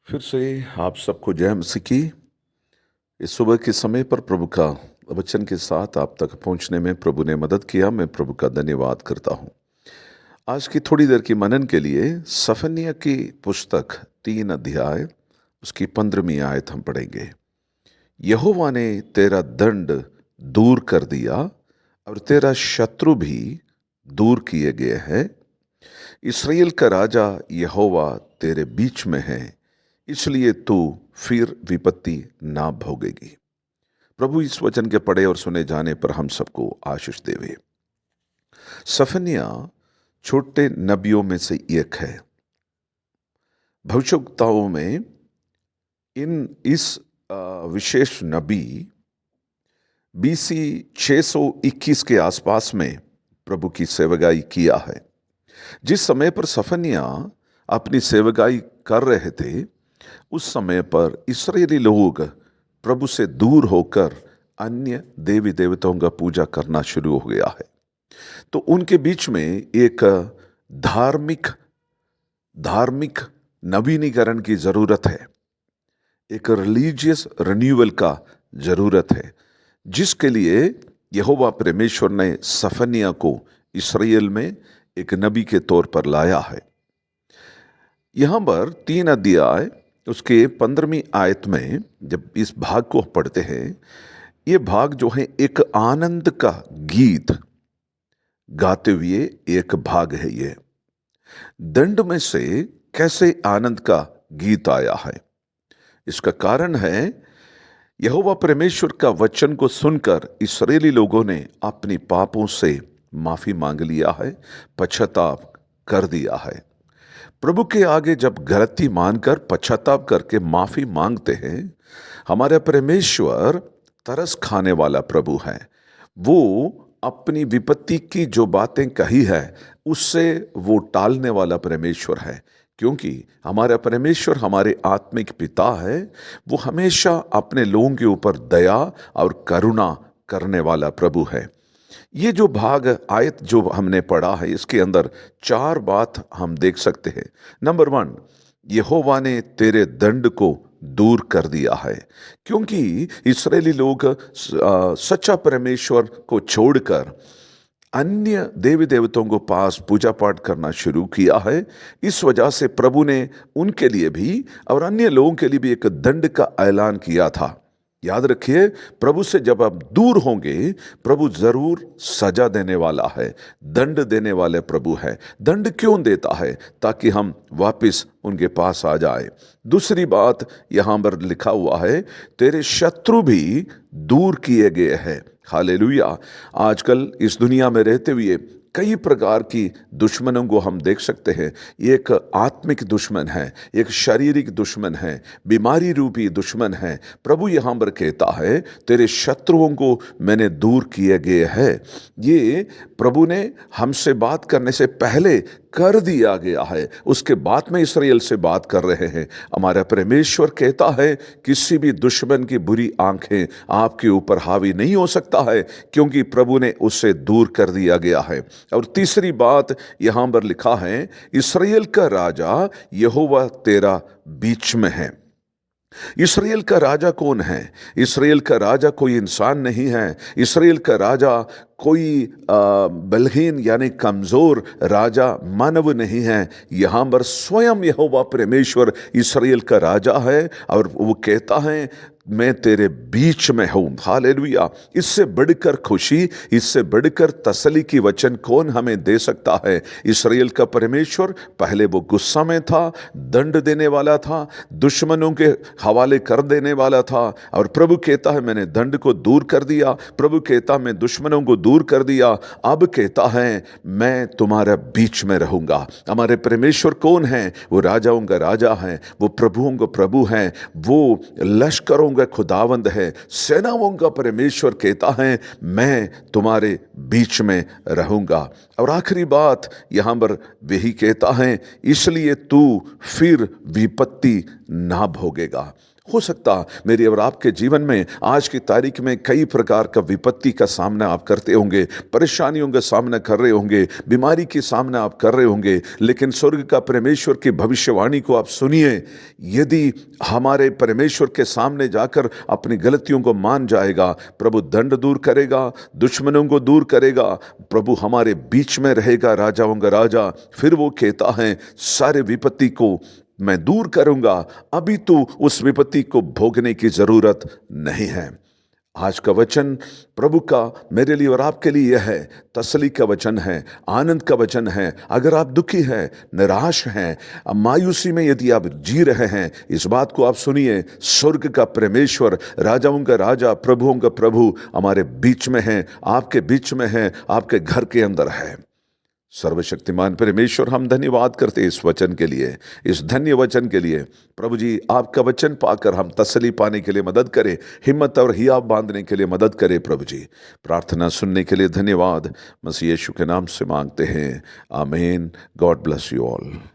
फिर से आप सबको जय मसीह की। इस सुबह के समय पर प्रभु का वचन के साथ आप तक पहुंचने में प्रभु ने मदद किया। मैं प्रभु का धन्यवाद करता हूं। आज की थोड़ी देर की मनन के लिए सफन्याह की पुस्तक 3 अध्याय उसकी 15वीं आयत हम पढ़ेंगे। यहोवा ने तेरा दंड दूर कर दिया और तेरा शत्रु भी दूर किए गए हैं। इसराइल का राजा यहोवा तेरे बीच में है, इसलिए तू फिर विपत्ति ना भोगेगी। प्रभु इस वचन के पढ़े और सुने जाने पर हम सबको आशीष देवे। सफन्याह छोटे नबियों में से एक है। भविष्यवक्ताओं में इस विशेष नबी बीसी 621 के आसपास में प्रभु की सेवकाई किया है। जिस समय पर सफन्याह अपनी सेवकाई कर रहे थे, उस समय पर इस्राएली लोग प्रभु से दूर होकर अन्य देवी देवताओं का पूजा करना शुरू हो गया है। तो उनके बीच में एक धार्मिक नवीनीकरण की जरूरत है, एक रिलीजियस रिन्यूअल का जरूरत है, जिसके लिए यहोवा परमेश्वर ने सफन्याह को इसराइल में एक नबी के तौर पर लाया है। यहां पर 3 अध्याय उसके 15वीं आयत में जब इस भाग को पढ़ते हैं, ये भाग जो है एक आनंद का गीत गाते हुए एक भाग है। ये दंड में से कैसे आनंद का गीत आया है, इसका कारण है यहोवा परमेश्वर का वचन को सुनकर इस्राएली लोगों ने अपनी पापों से माफी मांग लिया है, पश्चाताप कर दिया है। प्रभु के आगे जब गलती मानकर पश्चाताप करके माफी मांगते हैं, हमारे परमेश्वर तरस खाने वाला प्रभु है। वो अपनी विपत्ति की जो बातें कही है उससे वो टालने वाला परमेश्वर है, क्योंकि हमारा परमेश्वर हमारे आत्मिक पिता है। वो हमेशा अपने लोगों के ऊपर दया और करुणा करने वाला प्रभु है। ये जो भाग आयत जो हमने पढ़ा है, इसके अंदर 4 बात हम देख सकते हैं। नंबर 1, यहोवा ने तेरे दंड को दूर कर दिया है, क्योंकि इस्राएली लोग सच्चा परमेश्वर को छोड़कर अन्य देवी देवताओं को पास पूजा पाठ करना शुरू किया है। इस वजह से प्रभु ने उनके लिए भी और अन्य लोगों के लिए भी एक दंड का ऐलान किया था। याद रखिए, प्रभु से जब आप दूर होंगे, प्रभु जरूर सजा देने वाला है, दंड देने वाले प्रभु है। दंड क्यों देता है? ताकि हम वापस उनके पास आ जाए। दूसरी बात यहां पर लिखा हुआ है, तेरे शत्रु भी दूर किए गए हैं। हालेलुया। आजकल इस दुनिया में रहते हुए कई प्रकार की दुश्मनों को हम देख सकते हैं। एक आत्मिक दुश्मन है, एक शारीरिक दुश्मन है, बीमारी रूपी दुश्मन है। प्रभु यहाँ पर कहता है, तेरे शत्रुओं को मैंने दूर किए गए हैं। ये प्रभु ने हमसे बात करने से पहले कर दिया गया है, उसके बाद में इसराइल से बात कर रहे हैं। हमारा परमेश्वर कहता है, किसी भी दुश्मन की बुरी आंखें आपके ऊपर हावी नहीं हो सकता है, क्योंकि प्रभु ने उससे दूर कर दिया गया है। और तीसरी बात यहां पर लिखा है, इसराइल का राजा यहोवा तेरा बीच में है। इसराइल का राजा कौन है? इसराइल का राजा कोई इंसान नहीं है। इसराइल का राजा कोई बलहीन यानी कमजोर राजा मानव नहीं है। यहां पर स्वयं यहोवा परमेश्वर इसराइल का राजा है, और वो कहता है, मैं तेरे बीच में हूं। हालेलुया। इससे बढ़कर खुशी, इससे बढ़कर तसल्ली की वचन कौन हमें दे सकता है? इसराइल का परमेश्वर पहले वो गुस्सा में था, दंड देने वाला था, दुश्मनों के हवाले कर देने वाला था, और प्रभु कहता है मैंने दंड को दूर कर दिया। प्रभु कहता मैं दुश्मनों को दूर कर दिया। अब कहता है मैं तुम्हारे बीच में रहूंगा। हमारे परमेश्वर कौन है? वो राजाओं का राजा है, वो प्रभुओं का प्रभु है, वो लश्करों का खुदावंद है, सेनाओं का परमेश्वर कहता है मैं तुम्हारे बीच में रहूंगा। और आखिरी बात यहां पर वही कहता है, इसलिए तू फिर विपत्ति ना भोगेगा। हो सकता मेरे और आपके जीवन में आज की तारीख में कई प्रकार का विपत्ति का सामना आप करते होंगे, परेशानियों का सामना कर रहे होंगे, बीमारी के सामना आप कर रहे होंगे, लेकिन स्वर्ग का परमेश्वर की भविष्यवाणी को आप सुनिए। यदि हमारे परमेश्वर के सामने जाकर अपनी गलतियों को मान जाएगा, प्रभु दंड दूर करेगा, दुश्मनों को दूर करेगा, प्रभु हमारे बीच में रहेगा, राजाओं का राजा। फिर वो कहता है सारे विपत्ति को मैं दूर करूंगा, अभी तो उस विपत्ति को भोगने की जरूरत नहीं है। आज का वचन प्रभु का मेरे लिए और आपके लिए यह है, तसल्ली का वचन है, आनंद का वचन है। अगर आप दुखी हैं, निराश हैं, मायूसी में यदि आप जी रहे हैं, इस बात को आप सुनिए, स्वर्ग का परमेश्वर, राजाओं का राजा, प्रभुओं का प्रभु हमारे बीच में है, आपके बीच में है, आपके घर के अंदर है। सर्वशक्तिमान परमेश्वर, हम धन्यवाद करते हैं इस वचन के लिए, इस धन्य वचन के लिए। प्रभु जी, आपका वचन पाकर हम तसल्ली पाने के लिए मदद करें, हिम्मत और हियाव बांधने के लिए मदद करें। प्रभु जी, प्रार्थना सुनने के लिए धन्यवाद। मसीह यीशु के नाम से मांगते हैं, आमीन। God bless you all.